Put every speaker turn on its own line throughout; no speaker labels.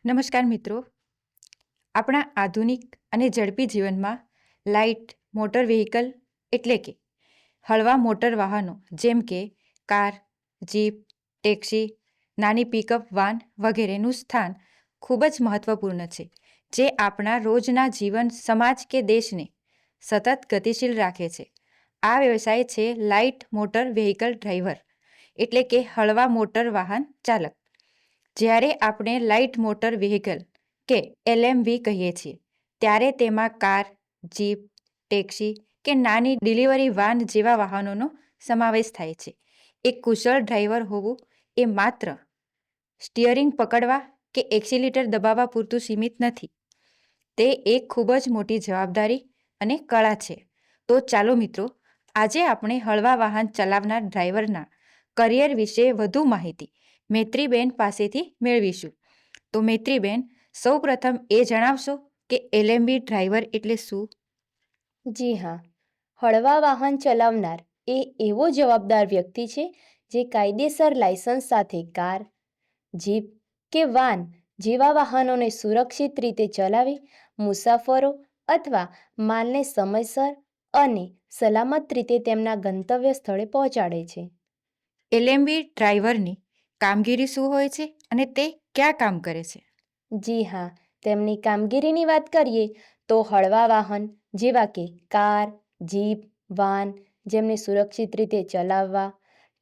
નમસ્કાર મિત્રો. આપણા આધુનિક અને ઝડપી જીવનમાં લાઇટ મોટર વ્હીકલ એટલે કે હળવા મોટર વાહનો જેમ કે કાર, જીપ, ટેક્સી, નાની પિકઅપ વાન વગેરેનું સ્થાન ખૂબ જ મહત્વપૂર્ણ છે, જે આપણા રોજના જીવન, સમાજ કે દેશને સતત ગતિશીલ રાખે છે. આ વ્યવસાય છે લાઇટ મોટર વ્હીકલ ડ્રાઈવર એટલે કે હળવા મોટર વાહન ચાલક. જ્યારે આપણે લાઇટ મોટર વ્હીકલ કે LMV કહીએ છીએ, ત્યારે તેમાં કાર, જીપ, ટેક્સી કે નાની ડિલિવરી વાન જેવા વાહનોનો સમાવેશ થાય છે. એક કુશળ ડ્રાઈવર હોવું એ માત્ર સ્ટિયરિંગ પકડવા કે એક્સિલેટર દબાવવા પૂરતું સીમિત નથી. તે એક ખૂબ જ મોટી જવાબદારી અને કળા છે. તો ચાલો મિત્રો, આજે આપણે હળવા વાહન ચલાવનાર ડ્રાઈવરના કરિયર વિશે વધુ માહિતી મૈત્રીબેન પાસેથી મેળવીશું. તો મૈત્રીબેન, સૌપ્રથમ એ જણાવશો કે LMV ડ્રાઈવર એટલે શું?
જી હા, હળવા વાહન ચલાવનાર એ એવો જવાબદાર વ્યક્તિ છે જે કાયદેસર લાયસન્સ સાથે કાર, જીપ કે વાન જેવા વાહનોને સુરક્ષિત રીતે ચલાવી મુસાફરો અથવા માલને સમયસર અને સલામત રીતે તેમના ગંતવ્ય સ્થળે પહોંચાડે છે.
LMV ડ્રાઈવરની કામગીરી શું હોય છે અને તે ક્યાં કામ કરે છે?
જી હા, તેમની કામગીરીની વાત કરીએ તો હળવા વાહન જેવા કે કાર, જીપ, વાન જેમને સુરક્ષિત રીતે ચલાવવા,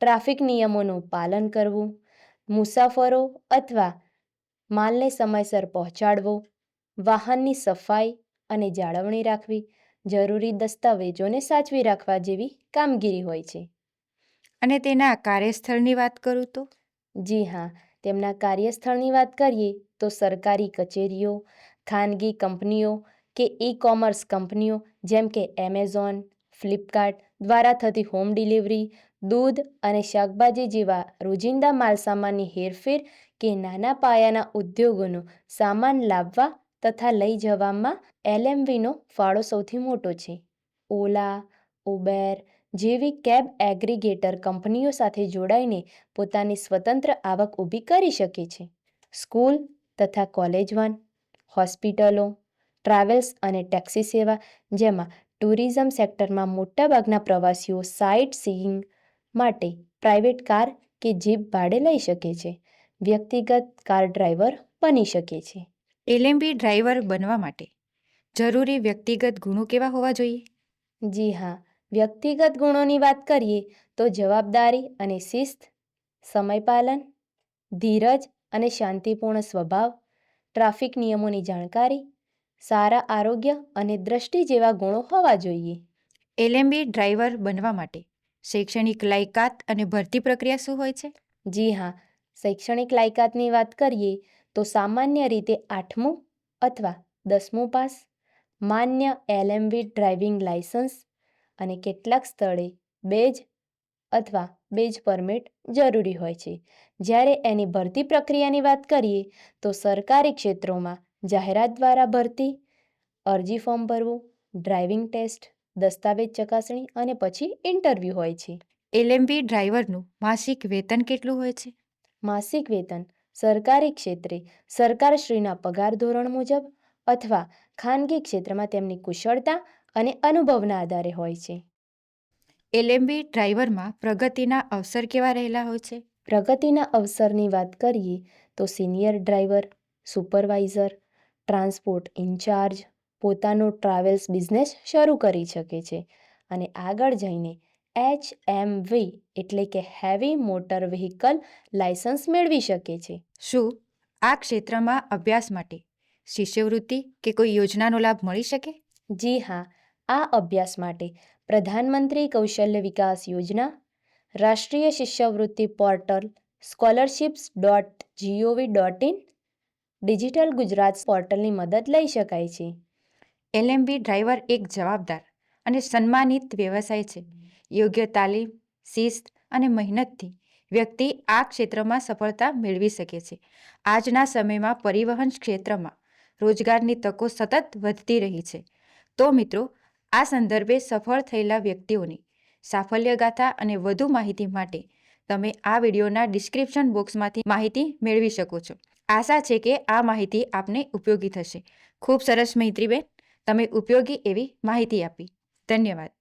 ટ્રાફિક નિયમોનું પાલન કરવું, મુસાફરો અથવા માલને સમયસર પહોંચાડવો, વાહનની સફાઈ અને જાળવણી રાખવી, જરૂરી દસ્તાવેજોને સાચવી રાખવા જેવી કામગીરી હોય છે.
અને તેના કાર્યસ્થળની વાત કરું તો?
જી હા, તેમના કાર્યસ્થળની વાત કરીએ તો સરકારી કચેરીઓ, ખાનગી કંપનીઓ કે ઈ-કોમર્સ કંપનીઓ જેમ કે એમેઝોન, ફ્લિપકાર્ટ દ્વારા થતી હોમ ડિલિવરી, દૂધ અને શાકભાજી જેવા રોજિંદા માલસામાનની હેરફેર કે નાના પાયાના ઉદ્યોગોનો સામાન લાવવા તથા લઈ જવામાં LMVનો ફાળો સૌથી મોટો છે. ઓલા, ઉબેર જેવી કેબ એગ્રીગેટર કંપનીઓ સાથે જોડાઈને પોતાની સ્વતંત્ર આવક ઊભી કરી શકે છે. સ્કૂલ તથા કોલેજ વાન, હોસ્પિટલો, ટ્રાવેલ્સ અને ટેક્સી સેવા, જેમાં ટુરિઝમ સેક્ટરમાં મોટાભાગના પ્રવાસીઓ સાઇટ સીઇંગ માટે પ્રાઇવેટ કાર કે જીપ ભાડે લઈ શકે છે. વ્યક્તિગત કાર ડ્રાઈવર બની શકે છે.
LMV ડ્રાઈવર બનવા માટે જરૂરી વ્યક્તિગત ગુણો કેવા હોવા જોઈએ?
જી હા, વ્યક્તિગત ગુણોની વાત કરીએ તો જવાબદારી અને શિસ્ત, સમયપાલન, ધીરજ અને શાંતિપૂર્ણ સ્વભાવ, ટ્રાફિક નિયમોની જાણકારી, સારા આરોગ્ય અને દ્રષ્ટિ જેવા ગુણો હોવા જોઈએ.
LMV ડ્રાઈવર બનવા માટે શૈક્ષણિક લાયકાત અને ભરતી પ્રક્રિયા શું હોય છે?
જી હા, શૈક્ષણિક લાયકાતની વાત કરીએ તો સામાન્ય રીતે 8મું અથવા 10મું પાસ, માન્ય LMV ડ્રાઇવિંગ લાયસન્સ અને કેટલાક સ્થળે બેજ અથવા બેજ પરમિટ જરૂરી હોય છે. જ્યારે એની ભરતી પ્રક્રિયાની વાત કરીએ તો સરકારી ક્ષેત્રોમાં જાહેરાત દ્વારા ભરતી, અરજી ફોર્મ ભરવું, ડ્રાઇવિંગ ટેસ્ટ, દસ્તાવેજ ચકાસણી અને પછી ઇન્ટરવ્યૂ હોય છે.
LMV ડ્રાઈવરનું માસિક વેતન કેટલું હોય છે?
માસિક વેતન સરકારી ક્ષેત્રે સરકારશ્રીના પગાર ધોરણ મુજબ અથવા ખાનગી ક્ષેત્રમાં તેમની કુશળતા અને અનુભવના આધારે હોય છે.
LMV ડ્રાઈવરમાં પ્રગતિના અવસર કેવા રહેલા હોય છે?
પ્રગતિના અવસરની વાત કરીએ તો senior driver, supervisor, transport incharge પોતાનો ટ્રાવેલ્સ બિઝનેસ શરૂ કરી શકે છે અને આગળ જઈને HMV એટલે કે હેવી મોટર વ્હીકલ લાયસન્સ મેળવી શકે છે.
શું આ ક્ષેત્રમાં અભ્યાસ માટે શિષ્યવૃત્તિ કે કોઈ યોજનાનો લાભ મળી શકે?
જી હા, આ અભ્યાસ માટે પ્રધાનમંત્રી કૌશલ્ય વિકાસ યોજના, રાષ્ટ્રીય શિષ્યવૃત્તિ પોર્ટલ, scholarships.gov.in, ડિજિટલ ગુજરાત પોર્ટલની મદદ લઈ શકાય છે.
LMV ડ્રાઈવર એક જવાબદાર અને સન્માનિત વ્યવસાય છે. યોગ્ય તાલીમ, શિસ્ત અને મહેનતથી વ્યક્તિ આ ક્ષેત્રમાં સફળતા મેળવી શકે છે. આજના સમયમાં પરિવહન ક્ષેત્રમાં રોજગારની તકો સતત વધતી રહી છે. તો મિત્રો, આ સંદર્ભે સફળ થયેલા વ્યક્તિઓની સાફલ્યગાથા અને વધુ માહિતી માટે તમે આ વિડીયોના ડિસ્ક્રિપ્શન બોક્સમાંથી માહિતી મેળવી શકો છો. આશા છે કે આ માહિતી આપને ઉપયોગી થશે. ખૂબ સરસ મૈત્રીબેન, તમે ઉપયોગી એવી માહિતી આપી. ધન્યવાદ.